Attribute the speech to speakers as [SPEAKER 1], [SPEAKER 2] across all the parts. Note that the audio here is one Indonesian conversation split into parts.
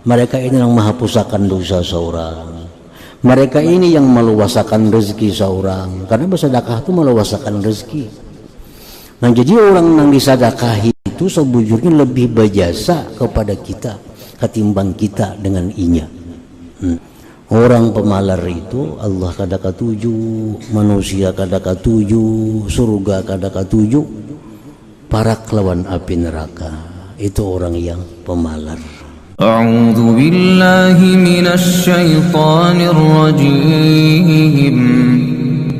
[SPEAKER 1] Mereka ini yang menghapuskan dosa seorang. Mereka ini yang meluasakan rezeki seorang. Karena bersedekah itu meluasakan rezeki. Nah, jadi orang yang disedekahi itu sebujurnya lebih berjasa kepada kita ketimbang kita dengan inya. Orang pemalar itu Allah kada katuju, manusia kada katuju, surga kada katuju, parak lawan api neraka. Itu orang yang pemalar.
[SPEAKER 2] A'udzu billahi minasy syaithanir rajim.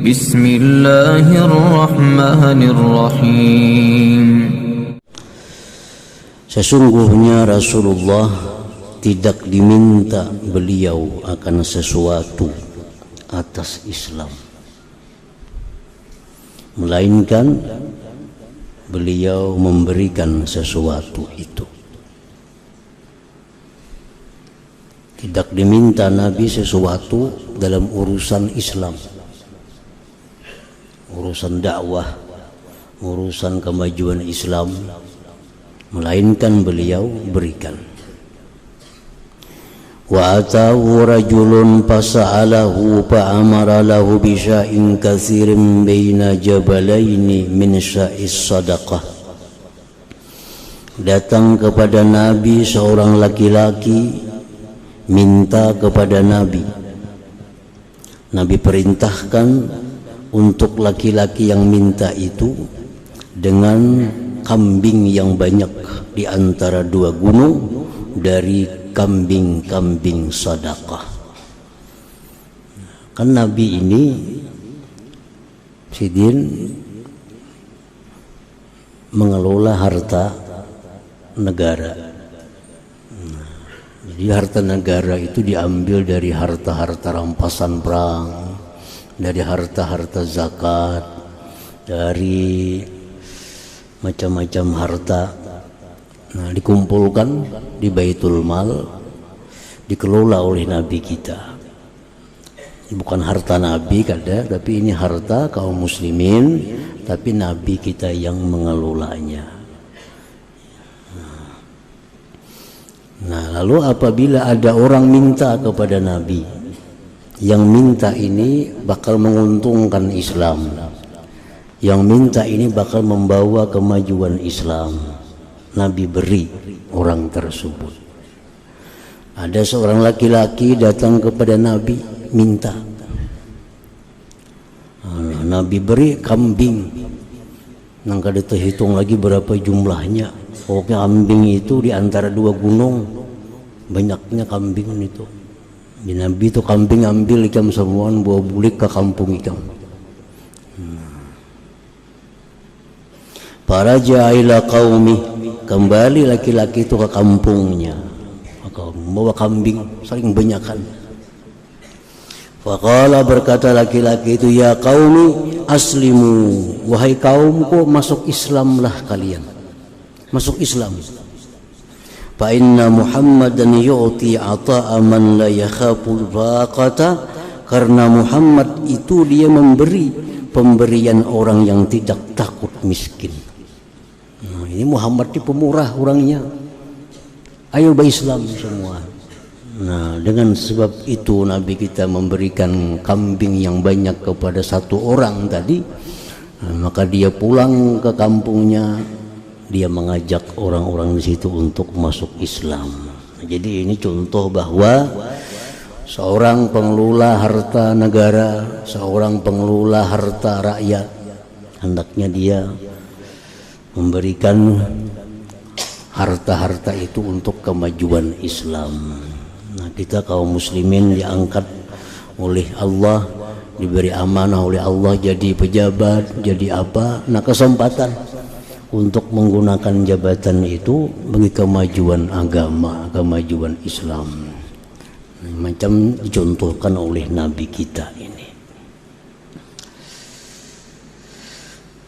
[SPEAKER 2] Bismillahirrahmanirrahim.
[SPEAKER 1] Sesungguhnya Rasulullah tidak diminta beliau akan sesuatu atas Islam, melainkan beliau memberikan sesuatu itu. Tidak diminta Nabi sesuatu dalam urusan Islam, urusan dakwah, urusan kemajuan Islam, melainkan beliau berikan. Wa atahu rajulun fasa'alahu fa'amara lahu bisya'in katsirin baina jabalaini min sya'is sadaqah. Datang kepada Nabi seorang laki-laki minta kepada Nabi. Nabi perintahkan untuk laki-laki yang minta itu dengan kambing yang banyak di antara dua gunung dari kambing-kambing sedekah. Kan Nabi ini Sidin mengelola harta negara. Jadi harta negara itu diambil dari harta-harta rampasan perang, dari harta-harta zakat, dari macam-macam harta. Nah, dikumpulkan di Baitul Mal, dikelola oleh Nabi kita. Bukan harta Nabi kada, tapi ini harta kaum muslimin, tapi Nabi kita yang mengelolanya. Nah, lalu apabila ada orang minta kepada Nabi, yang minta ini bakal menguntungkan Islam, yang minta ini bakal membawa kemajuan Islam, Nabi beri orang tersebut. Ada seorang laki-laki datang kepada Nabi minta, Nabi beri kambing, nang kada terhitung lagi berapa jumlahnya. Pokoknya kambing itu di antara dua gunung, banyaknya kambing itu. Di Nabi itu kambing ambil ikam semua, bawa bulik ke kampung ikam. Para ja'ila qaumi, kembali laki-laki itu ke kampungnya, bawa kambing saling banyakan. Faqala, berkata laki-laki itu, ya qaumi aslimu, wahai kaumku masuk Islamlah kalian, masuk Islam. Fa inna Muhammadan yu'ti ata'a man la yakhafu faqata, karena Muhammad itu dia memberi pemberian orang yang tidak takut miskin. Nah, ini Muhammad itu pemurah orangnya. Ayo berislam semua. Nah, dengan sebab itu Nabi kita memberikan kambing yang banyak kepada satu orang tadi. Nah, maka dia pulang ke kampungnya, dia mengajak orang-orang di situ untuk masuk Islam. Jadi ini contoh bahwa seorang pengelola harta negara, seorang pengelola harta rakyat, hendaknya dia memberikan harta-harta itu untuk kemajuan Islam. Nah, kita kaum muslimin diangkat oleh Allah, diberi amanah oleh Allah jadi pejabat, jadi apa? Nah, kesempatan untuk menggunakan jabatan itu bagi kemajuan agama, kemajuan Islam. Macam dicontohkan oleh Nabi kita ini.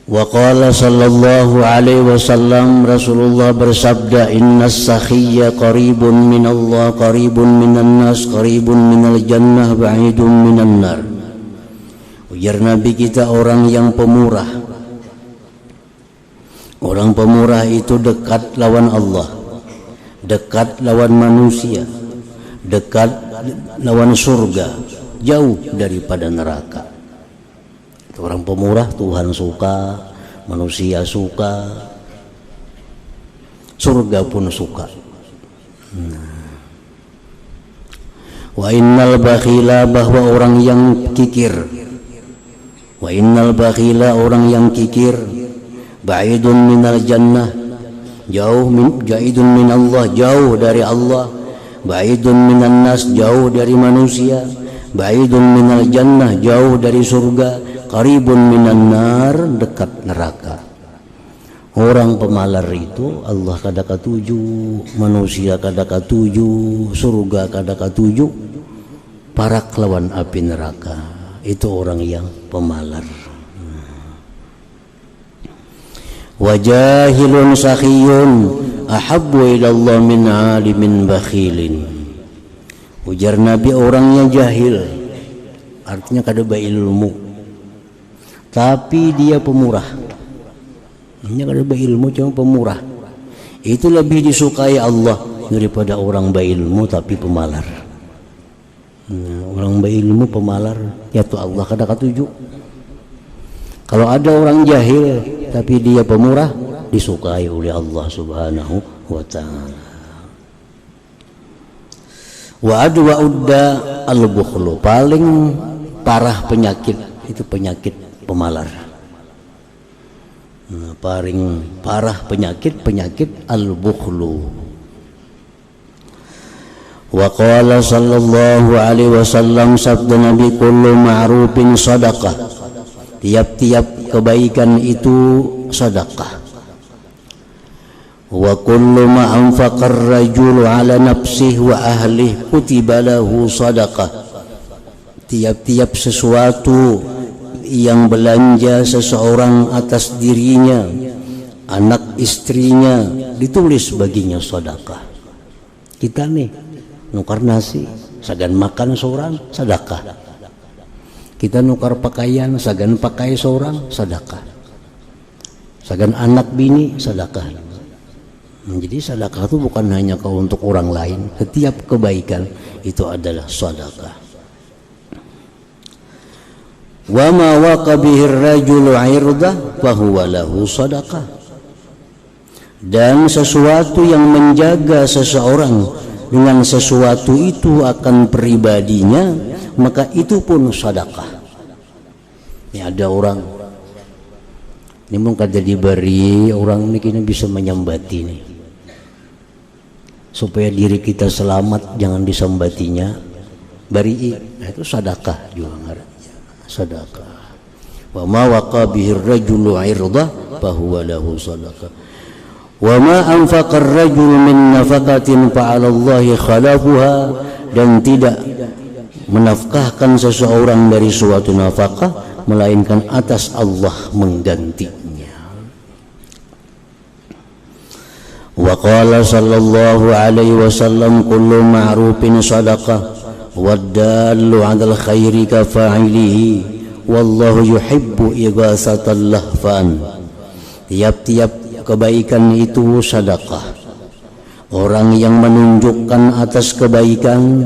[SPEAKER 1] Wa qala sallallahu alaihi wasallam, Rasulullah bersabda, innas sakhiyya qaribun minallah, qaribun minan nas, qaribun minal jannah, ba'idun minan nar. Ujar Nabi kita, orang yang pemurah, orang pemurah itu dekat lawan Allah, dekat lawan manusia, dekat lawan surga, jauh daripada neraka. Orang pemurah Tuhan suka, manusia suka, surga pun suka. Wa innal bakhila, bahwa orang yang kikir, wa innal bakhila, orang yang kikir, ba'idun minal jannah, ja'idun min Allah, jauh dari Allah, ba'idun minan nas, jauh dari manusia, ba'idun minal jannah, jauh dari surga, qaribun minan nar, dekat neraka. Orang pemalar itu Allah kada katuju, manusia kada katuju, surga kada katuju, parak lawan api neraka. Itu orang yang pemalar. Wajahilun sakhiyun ahabbu ilallah min alimin bakhilin. Ujar Nabi, orangnya jahil, artinya kada berilmu, tapi dia pemurah. Hanya kada berilmu cuma pemurah. Itu lebih disukai Allah daripada orang berilmu tapi pemalar. Orang berilmu pemalar, ya tuh Allah kada katuju. Kalau ada orang jahil tapi dia pemurah, disukai oleh Allah Subhanahu wa ta'ala. Wa adwa udda al-bukhlu, paling parah penyakit itu penyakit pemalar. Paling parah penyakit al-bukhlu. Wa qala sallallahu alaihi wasallam, sabda Nabi, kullu ma'rufin sadaqah, tiap-tiap kebaikan itu sedekah. Wa kullu ma anfaqar rajulu ala nafsihi wa ahlihi kutiba lahu sadaqah, tiap-tiap sesuatu yang belanja seseorang atas dirinya, anak istrinya, ditulis baginya sedekah. Kita nih nukar nasi, sagan makan seorang, sedekah. Kita nukar pakaian, sagan pakai seorang, sedekah. Sagan anak bini, sedekah. Jadi sedekah itu bukan hanya untuk orang lain, setiap kebaikan itu adalah sedekah. Wa ma waqa bihi ar-rajulu 'irdah fa huwa lahu sadaqah. Dan sesuatu yang menjaga seseorang dengan sesuatu itu akan pribadinya, maka itu pun sedekah. Ini ada orang ini mung kada diberi orang ini kini bisa menyambati nih, supaya diri kita selamat jangan disambatinya, bari itu sedekah juga ngarannya. Sadaqah. Wa ma waqa bihi ar-rajulu 'irdah fa huwa lahu sadaqah. Wa ma anfaqa ar-rajulu min nafaqatin fa 'ala Allahi khalafuha, dan tidak menafkahkan seseorang dari suatu nafkah melainkan atas Allah menggantinya. Wa qala sallallahu alaihi wasallam, kullu ma'rufin sadaqah waddallu 'alal khairi kafa'ilihi wallahu yuhibbu ighasatal lahfan. Tiap-tiap kebaikan itu sedekah. Orang yang menunjukkan atas kebaikan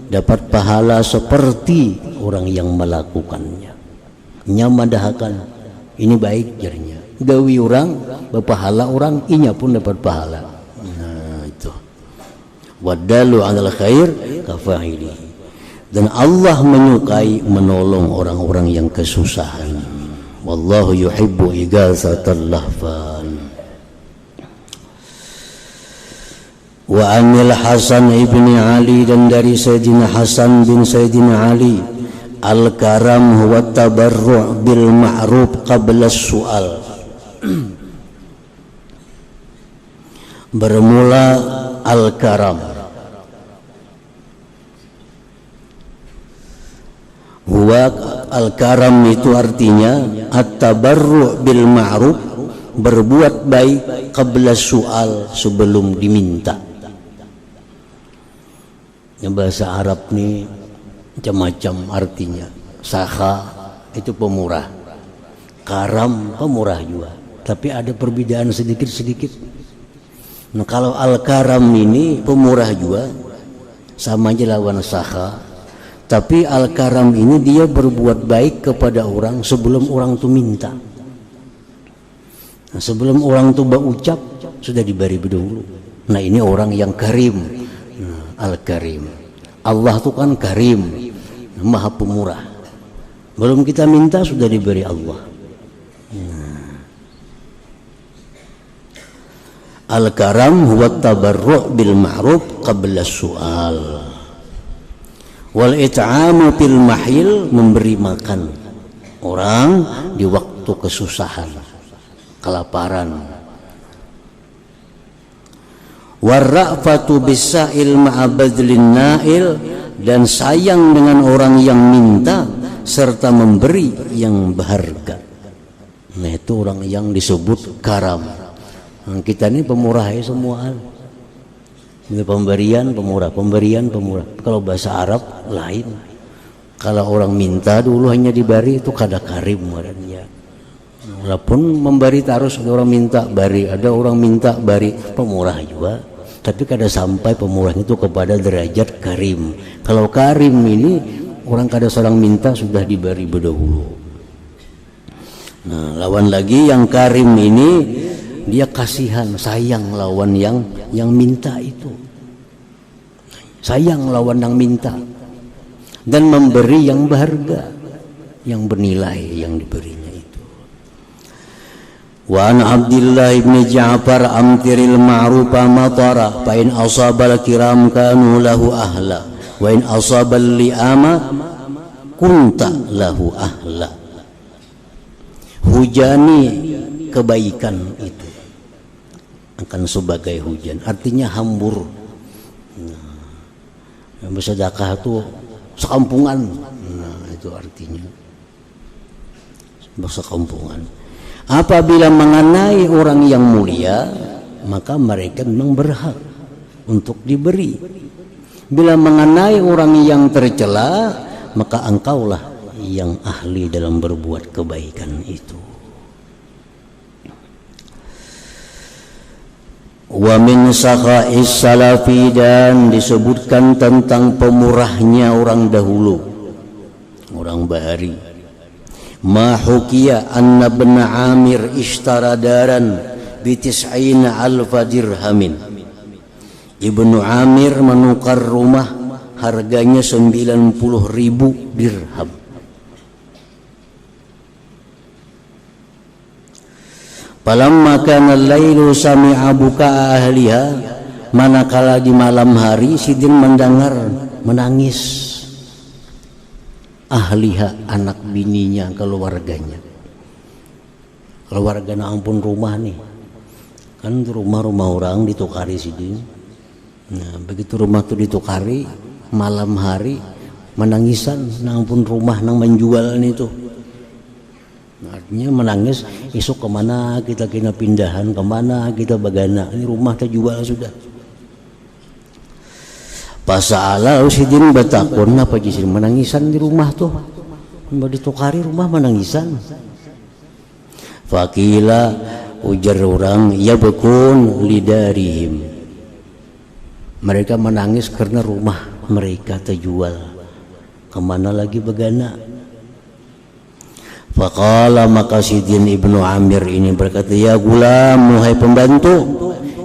[SPEAKER 1] dapat pahala seperti orang yang melakukannya. Nyamadahakan ini baik jarinya, gawi orang berpahala, orang inya pun dapat pahala. Nah itu waddallu 'alal khair kafa'ilihi. Dan Allah menyukai menolong orang-orang yang kesusahan. Wallahu yuhibbu ighasatal lahfan. Wa anil Hasan ibni Ali, dan dari Sayyidina Hasan bin Sayyidina Ali, al-karam huwa tabarru' bil ma'ruf qabla as-su'al. Bermula al-karam, huwa al-karam itu artinya at-tabarru' bil ma'ruf, berbuat baik qabla su'al, sebelum diminta. Yang bahasa Arab nih macam-macam artinya. Sakha itu pemurah, karam pemurah juga, tapi ada perbedaan sedikit-sedikit. Nah kalau al-karam ini pemurah juga, sama aja lawan sakha. Tapi al-karam ini dia berbuat baik kepada orang sebelum orang itu minta. Nah, sebelum orang itu berucap sudah diberi dahulu. Nah, ini orang yang karim. Nah, al-karim. Allah itu kan karim, maha pemurah. Belum kita minta sudah diberi Allah. Al-karam huwa tabarru' bil ma'ruf qabla su'al. Wal it'amu fil mahil, memberi makan orang di waktu kesusahan, kelaparan. Warra'fatu bisa'il ma'abadlin na'il, dan sayang dengan orang yang minta serta memberi yang berharga. Nah, itu orang yang disebut karam. Nah, kita ini pemurah ya semua. Ini pemberian pemurah, pemberian pemurah. Kalau bahasa Arab lain. Kalau orang minta dulu hanya diberi, itu kada karim ya. Walaupun memberi terus, ada orang minta bari, ada orang minta bari, pemurah juga. Tapi kada sampai pemurah itu kepada derajat karim. Kalau karim ini orang kada seorang minta sudah diberi berdahulu. Nah, lawan lagi yang karim ini dia kasihan, sayang lawan yang minta itu. Sayang lawan yang minta dan memberi yang berharga, yang bernilai yang diberinya itu. Wa an Abdullah bin Ja'far amtiril ma'rufa matara fa in asabal kiram kanu lahu ahla wa in asabal li'ama kunta lahu ahla. Hujani kebaikan itu akan sebagai hujan, artinya hambur. Nah, yang bersedekah itu sekampungan. Nah, itu artinya sekampungan. Apabila mengenai orang yang mulia, maka mereka memang berhak untuk diberi. Bila mengenai orang yang tercela, maka engkaulah yang ahli dalam berbuat kebaikan itu. Wa min sakha'is salafi, dan disebutkan tentang pemurahnya orang dahulu, orang bahari. Ma hukiya anna ibn Amir ishtara daran bi 90,000 dirhamin. Ibnu Amir menukar rumah harganya 90.000 dirham. Falamma kana al-lailu sami'a buka ahliha, manakala di malam hari Sidin mendengar menangis ahliha, anak bininya, keluarganya. Keluarganya ampun rumah nih. Kan rumah-rumah orang ditukari Sidin. Nah, begitu rumah itu ditukari malam hari menangisan, ampun rumah nang menjual nih tuh. Artinya menangis, esok kemana kita kena pindahan, kemana kita bagana, ini rumah terjual sudah. Pasala Sidin batakun, apa jisin menangisan di rumah tuh, ditukari rumah menangisan. Fakila ujar orang, ya bekun lidarihim, mereka menangis karena rumah mereka terjual, kemana lagi bagana. Faqala, maka Sidin ibnu Amir ini berkata, ya gulam, wahai pembantu,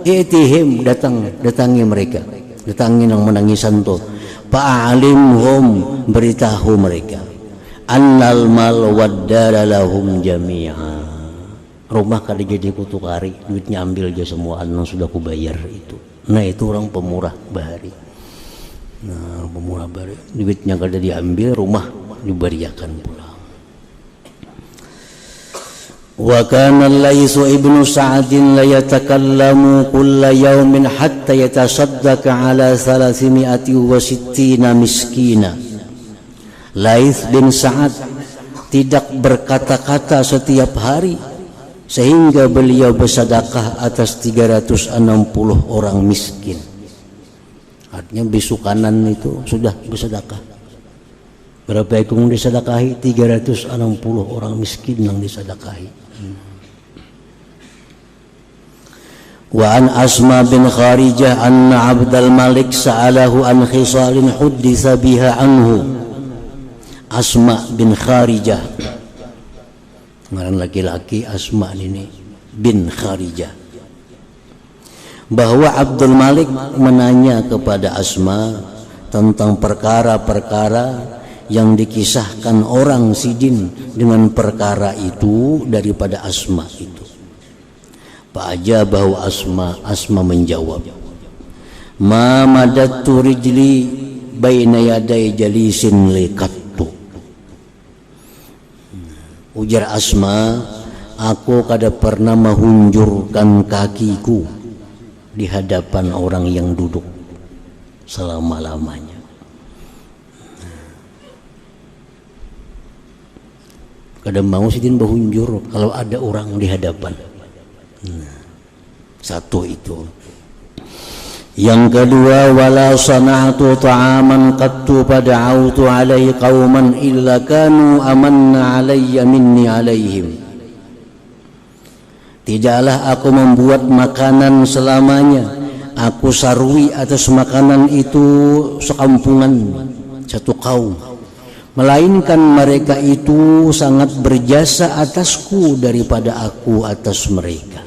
[SPEAKER 1] itihim, datangi mereka, datangi yang menangisan tu, fa'alimhum, beritahu mereka, annal mal waddara lahum jami'a, rumah kada jadi kutukari, duitnya ambil aja semua, yang sudah kubayar itu. Nah, itu orang pemurah bahari. Nah, pemurah bahari, duitnya kada diambil, rumah diberiakan pula. Wa kana Laysu ibnu Sa'din la yatakallamu kulla yawmin hatta yatasaddaqa ala 360 miskina. Laits bin Sa'ad tidak berkata-kata setiap hari sehingga beliau bersedekah atas 360 orang miskin. Artinya besok kanan itu sudah bersedekah. Berapa yang disedekahi? 360 orang miskin yang disedekahi. Wa an Asma bin Kharijah anna Abdul Malik sa'alahu an khisalin hudditha biha anhu. Asma bin Kharijah, ngaran laki-laki Asma ini bin Kharijah, bahwa Abdul Malik menanya kepada Asma tentang perkara-perkara yang dikisahkan orang Sidin dengan perkara itu daripada Asma itu. Fa'ajabahu Asma menjawab, ma madattu rijli baina yaday jalisin liqattu. Ujar Asma, aku kada pernah menghunjurkan kakiku di hadapan orang yang duduk selama-lamanya. Kadang mau Sidin berhunjur kalau ada orang di hadapan. Satu itu. Yang kedua, wala sana'tu ta'aman qattu fada'autu alaihi qauman illa kanu amanna alayya minni alaihim. Tidaklah aku membuat makanan selamanya, aku sarui atas makanan itu sekampungan, satu kaum, melainkan mereka itu sangat berjasa atasku daripada aku atas mereka.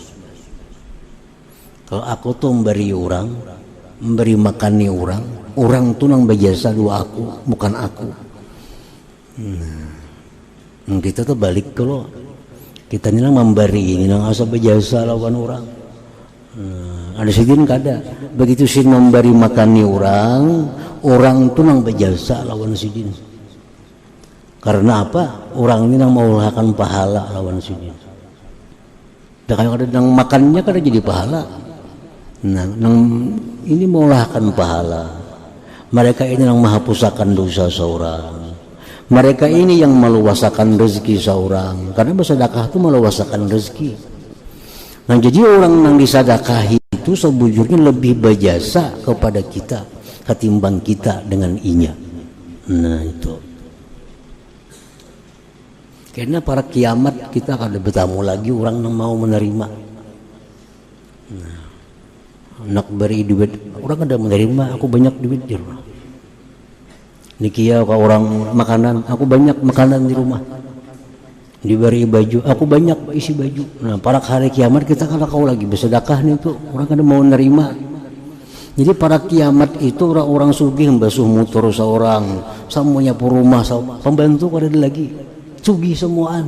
[SPEAKER 1] Kalau aku tuh memberi orang, memberi makani orang tuh nang berjasa dua aku, bukan aku. Kita tuh balik kalau kita ini nang memberi, ini nang asa berjasa lawan orang. Ada Sidin kada, begitu Sidin memberi makani orang tuh nang berjasa lawan Sidin. Karena apa? Orang ini nang mengulahkan pahala lawan Sidin. Dan kadang nang makannya kada jadi pahala. Nah, ini mengulahkan pahala. Mereka ini yang menghapusakan dosa seorang. Mereka ini yang meluasakan rezeki seorang. Karena bersedekah itu meluasakan rezeki. Nah, jadi orang yang disedekahi itu sebujurnya lebih berjasa kepada kita ketimbang kita dengan inya. Nah, itu. Karena para kiamat kita akan bertemu lagi orang yang mau menerima. Nah, nak beri duit, orang ada menerima, aku banyak duit di rumah. Nikia kalau orang makanan, aku banyak makanan di rumah. Diberi baju, aku banyak isi baju. Nah, para hari kiamat kita kalau kau lagi bersedekah nih tuh, orang kada mau menerima. Jadi para kiamat itu orang-orang sugih membasuh motor seorang, semuanya rumah, pembantu kada ada lagi, sugih semuaan.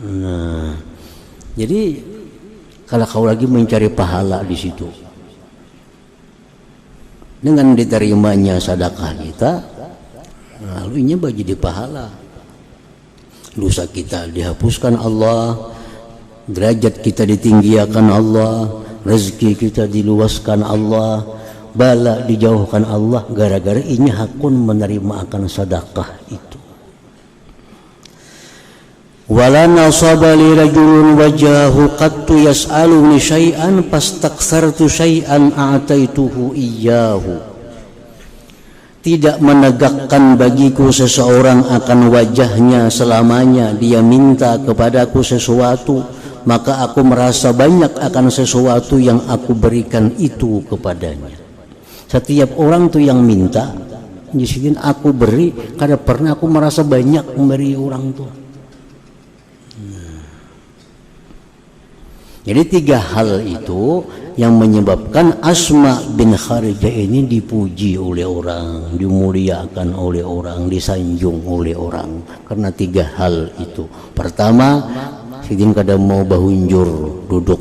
[SPEAKER 1] Nah, jadi kalau kau lagi mencari pahala di situ, dengan diterimanya sedekah kita, lalu ini jadi pahala. Dosa kita dihapuskan Allah, derajat kita ditinggikan Allah, rezeki kita diluaskan Allah, bala dijauhkan Allah gara-gara ini hakun menerima akan sedekah itu. Wala nasaba li rajulun wajahu qattu yas'aluni syai'an fastakthartu syai'an a'taituhu iyyahu. Tidak menegakkan bagiku seseorang akan wajahnya selamanya dia minta kepadaku sesuatu, maka aku merasa banyak akan sesuatu yang aku berikan itu kepadanya. Setiap orang tuh yang minta, jadi aku beri, kada pernah aku merasa banyak memberi orang tuh. Jadi tiga hal itu yang menyebabkan Asma bin Kharijah ini dipuji oleh orang, dimuliakan oleh orang, disanjung oleh orang. Karena tiga hal itu. Pertama, Sidin kada mau bahunjur duduk,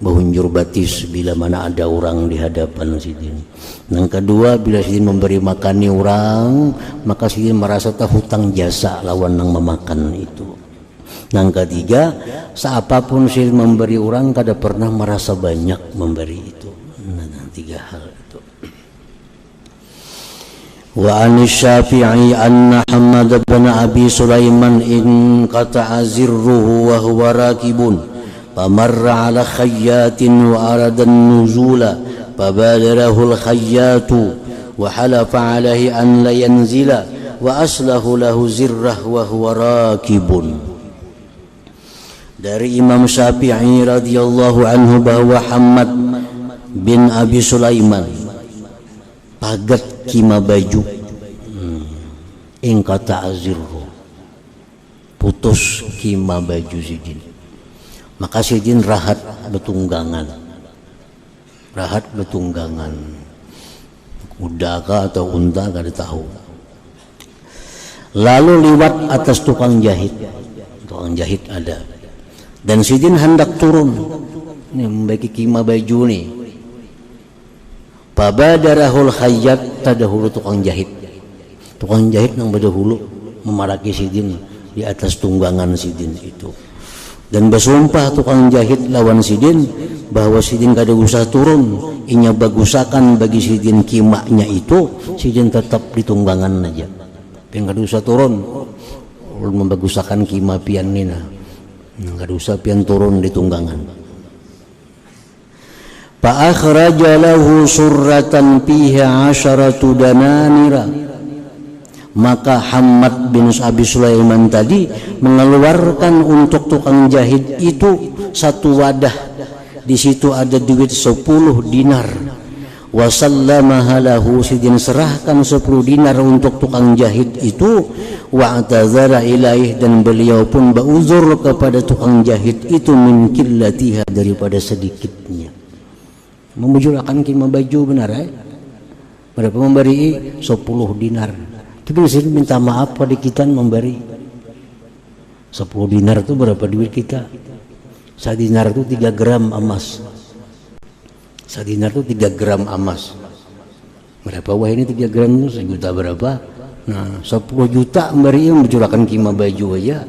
[SPEAKER 1] bahunjur batis bila mana ada orang di hadapan Sidin. Yang kedua, bila Sidin memberi makani orang, maka Sidin merasa hutang jasa lawan yang memakan itu. Yang ketiga, seapapun Sidin memberi orang kada pernah merasa banyak memberi itu. Nah, tiga hal itu. Wa an Syafi'i anna Muhammad bin Abi Sulaiman in qata'a zirruhu wa huwa rakibun famarra 'ala khayyatin wa arada an-nuzula fabadarahu al-khayyatu wa halafa 'alaihi an la yanzila wa aslahu lahu zirrah wa huwa rakibun. dari Imam Syafi'i radhiyallahu anhu bahwa Hammad bin Abi Sulaiman pagat kima baju ingkata azirhu, putus kima baju sidin, maka sidin rahat betunggangan, kuda kah atau unta kada tahu, lalu liwat atas tukang jahit ada, dan sidin hendak turun nih membagi kima baju nih, pabadarahul khayyat, tadahulu tukang jahit nang badahulu memaraki sidin di atas tunggangan sidin itu, dan bersumpah tukang jahit lawan sidin bahwa sidin kada usah turun, inya bagusakan bagi sidin kimaknya itu, sidin tetap di tunggangan aja, pian kada usah turun, membagusakan kima pian nina, kada usah pian turun di tunggangan. Fa akhraja lahu surratan fiha 'asharatu dananira, maka Hammad bin Abi Sulaiman tadi mengeluarkan untuk tukang jahit itu satu wadah, di situ ada duit 10 dinar. Wa sallamaha lahu, sidin serahkan 10 dinar untuk tukang jahit itu. Wa atazara ilaih, dan beliau pun beruzur kepada tukang jahit itu min qillatiha, daripada sedikitnya. Membujurakan kima baju benar berapa memberi 10 dinar. Tapi disini minta maaf pada kita memberi 10 dinar itu berapa duit kita? 1 dinar itu 3 gram emas. 1 dinar itu 3 gram emas. Berapa wah ini 3 gram itu 1 juta berapa? Nah 10 juta memberi mencurahkan kima baju aja.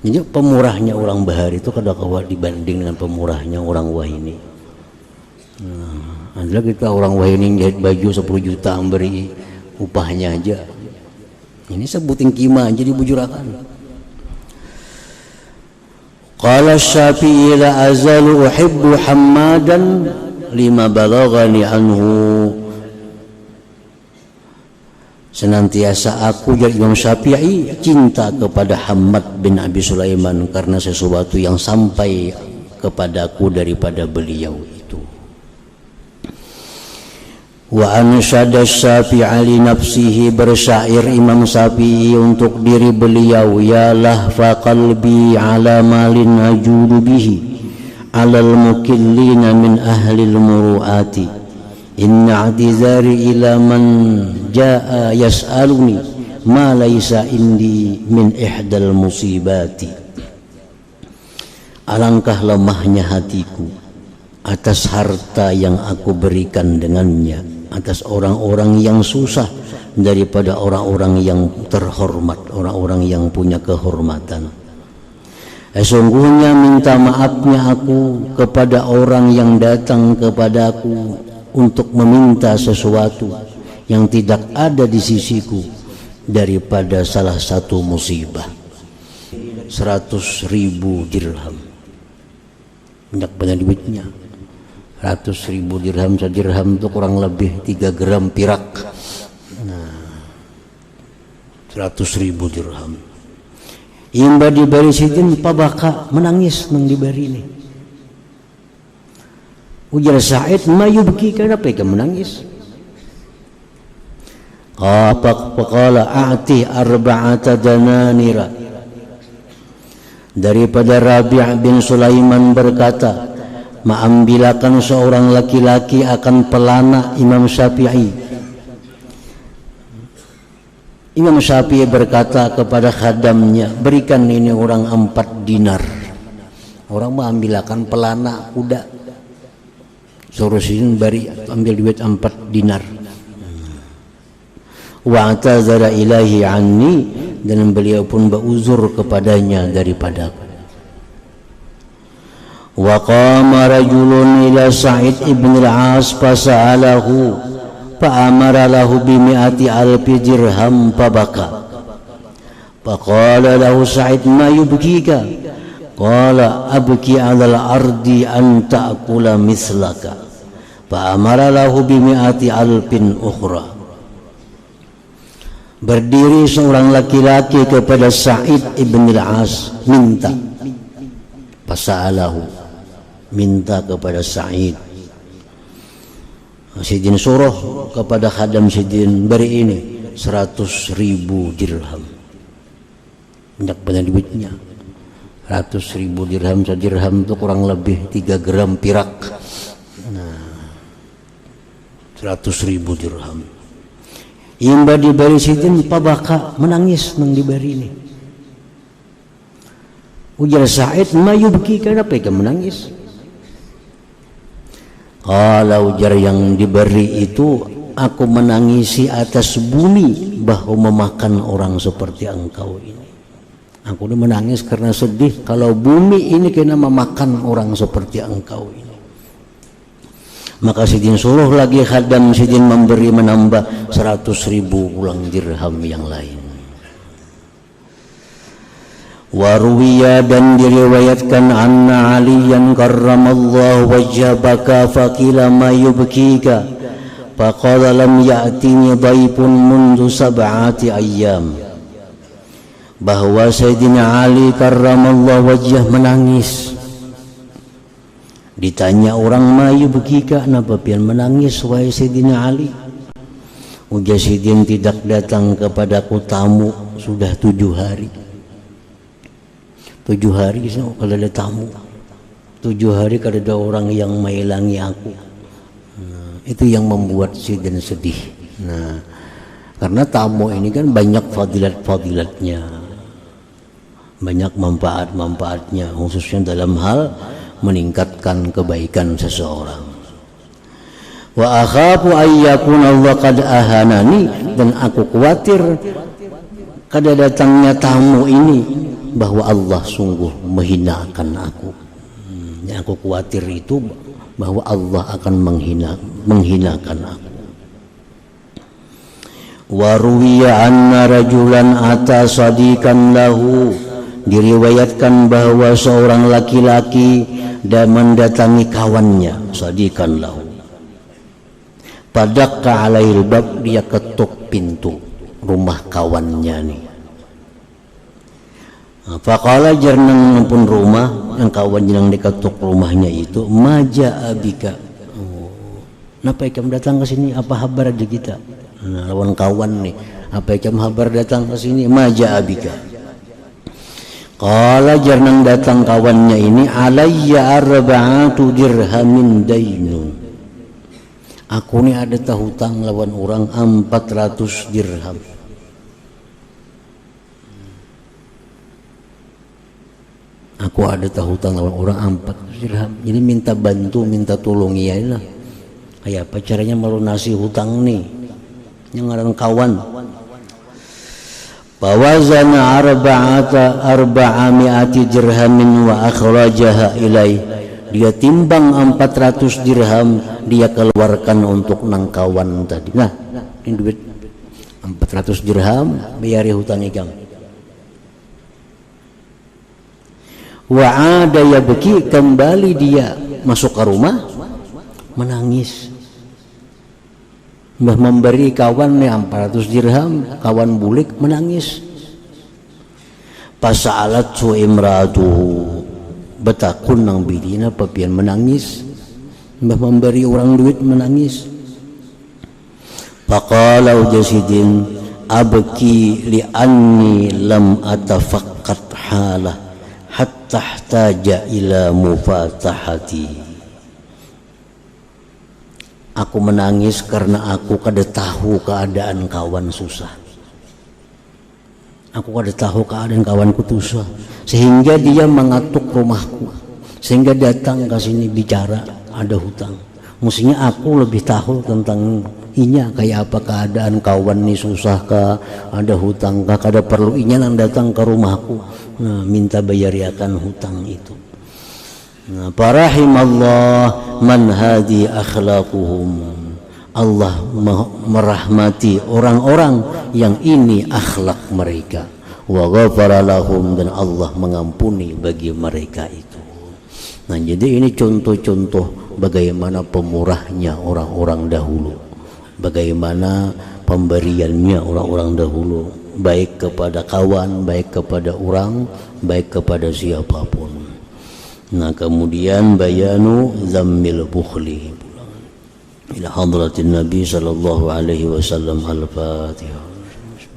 [SPEAKER 1] Jadi pemurahnya orang bahar itu kadang-kadang dibanding dengan pemurahnya orang wah ini. Adalah kita orang wah ini jahit baju 10 juta memberi upahnya aja, ini sebutin kima jadi bujurakan. Qala Syafi'i la azalu uhibbu Hammadan lima balaghani anhu, senantiasa aku jadi Imam Syafi'i cinta kepada Hammad bin Abi Sulaiman karena sesuatu yang sampai kepadaku daripada beliau itu. Wa ansyada Syafi'i li nafsihi, bersyair Imam Syafi'i untuk diri beliau, ya lahfa qalbi ala malin ajudu bihi alal mukillina min ahlil muru'ati, inna i'tizari ila man jaa yas'aluni ma laysa indi min ihdal musibati. Alangkah lemahnya hatiku atas harta yang aku berikan dengannya atas orang-orang yang susah daripada orang-orang yang terhormat, orang-orang yang punya kehormatan. Sesungguhnya minta maafnya aku kepada orang yang datang kepadaku untuk meminta sesuatu yang tidak ada di sisiku daripada salah satu musibah. 100.000 dirham, banyak banyak duitnya. 100.000 dirham, sedirham itu kurang lebih 3 gram pirak. Nah, 100.000 dirham. Imba diberi sidin pabaka menangis nang diberi ini. Ujar Sa'id, mayubki, kenapa ikan menangis? Qala a'ti arba'ata dananira. Daripada Rabi' bin Sulaiman berkata, mengambilkan seorang laki-laki akan pelana Imam Syafi'i. Imam Syafi'i berkata kepada khadamnya, berikan ini orang 4 dinar. Orang mengambilkan pelana kuda, suruh sini beri ambil duit 4 dinar. Wa atazara ilahi anni, dan beliau pun beruzur kepadanya daripadaku. Wa qama rajulun ila Sa'id ibn al-As fasa'alahu fa'amara lahu bi 100,000 dirham fabaka. Faqala lahu Sa'id, ma yubkika? Qala abki 'ala al-ardi an ta'kula mislaka. Fa'amara lahu bi 100,000 ukhra. Berdiri seorang laki-laki kepada Sa'id ibn al-As minta Fasa'alahu, minta kepada Sa'id. Sidin suruh kepada khadam Sidin, beri ini 100.000 dirham. Banyak benar duitnya. 100.000 dirham, sedirham itu kurang lebih 3 gram pirak. Nah, 100.000 dirham. Imba diberi Sidin, pabaka menangis nang diberi ini. Ujar Sa'id, ma yubki, kenapa kamu menangis? Kalau ujar yang diberi itu, aku menangisi atas bumi bahwa memakan orang seperti engkau ini. Aku ini menangis karena sedih kalau bumi ini kena memakan orang seperti engkau ini. Maka Sidin suruh lagi khadam Sidin memberi, menambah 100.000 ulang dirham yang lain. Waruwiya, dan diriwayatkan anna Aliyan karramallahu wajhah baka faqila ma yubkika faqala lam ya'tini dhaifun mundu 7 ayyam, bahwa Sayyidina Ali karramallahu wajhah menangis. Ditanya orang, ma yubkika, kenapa pian menangis wahai Sayyidina Ali? Ujar Sidin, tidak datang kepadaku tamu sudah 7 hari. 7 hari kalau ada tamu, 7 hari kalau ada orang yang menghilangi aku. Nah, itu yang membuat Sidin sedih. Nah, karena tamu ini kan banyak fadilat-fadilatnya, banyak manfaat-manfaatnya, khususnya dalam hal meningkatkan kebaikan seseorang. Wa akhafu ayyakun Allah qad ahanani, dan aku khawatir kada datangnya tamu ini bahwa Allah sungguh menghinakan aku. Yang aku khawatir itu bahwa Allah akan menghinakan aku. Wa ruwiya anna rajulan ata sadikan lahu, diriwayatkan bahwa seorang laki-laki dan mendatangi kawannya, sadikan lahu. Padakka alaihil bab, dia ketuk pintu rumah kawannya nih. Faqala, jernang pun rumah yang kawan yang diketuk rumahnya itu, maja abika, napa kamu datang ke sini, apa kabar aja kita? Nah, lawan kawan nih, apa kamu kabar datang ke sini? Maja abika. Qala, jernang datang kawannya ini, alayya 4 dirhamin dainun, aku nih ada hutang lawan orang 400 dirham. Aku ada hutang lawan orang 4 dirham. Jadi minta bantu, minta tolong ya lah. Kayak apa caranya melunasi hutang nih? Yang ngarang kawan. Bawazana 400 dirhamin wa akhrajaha ilai. Dia timbang 400 dirham, dia keluarkan untuk nang kawan tadi. Nah, ini duit 400 dirham, biari hutang ikam. Wa'ada yabki, kembali dia masuk ke rumah menangis. Mbah memberi kawan 400 dirham, kawan bulik menangis. Pasa'alat su imratuhu, betakun nang bidina papian menangis. Mbah memberi orang duit menangis. Faqala ujasidin, abki li'anni lam atafakkat halah hatta ihtaja ila mufatahati. Aku menangis karena aku kada tahu keadaan kawan susah. Aku kada tahu keadaan kawanku susah, sehingga dia mengatuk rumahku, sehingga datang ke sini bicara ada hutang. Mestinya aku lebih tahu tentang inya kayak apa keadaan kawan nih, susah kah, ada hutang kah, kada perlu inya nang datang ke rumahku. Nah, minta bayariakan hutang itu. Nah, parahimallah man hadi akhlaquhum. Allah merahmati orang-orang yang ini akhlak mereka. Wa ghafara lahum, dan Allah mengampuni bagi mereka itu. Nah, jadi ini contoh-contoh bagaimana pemurahnya orang-orang dahulu, bagaimana pemberiannya orang-orang dahulu, baik kepada kawan, baik kepada orang, baik kepada siapapun. Nah kemudian bayanu zammil bukhli ila hadratin Nabi sallallahu alaihi wasallam. Al-Fatihah.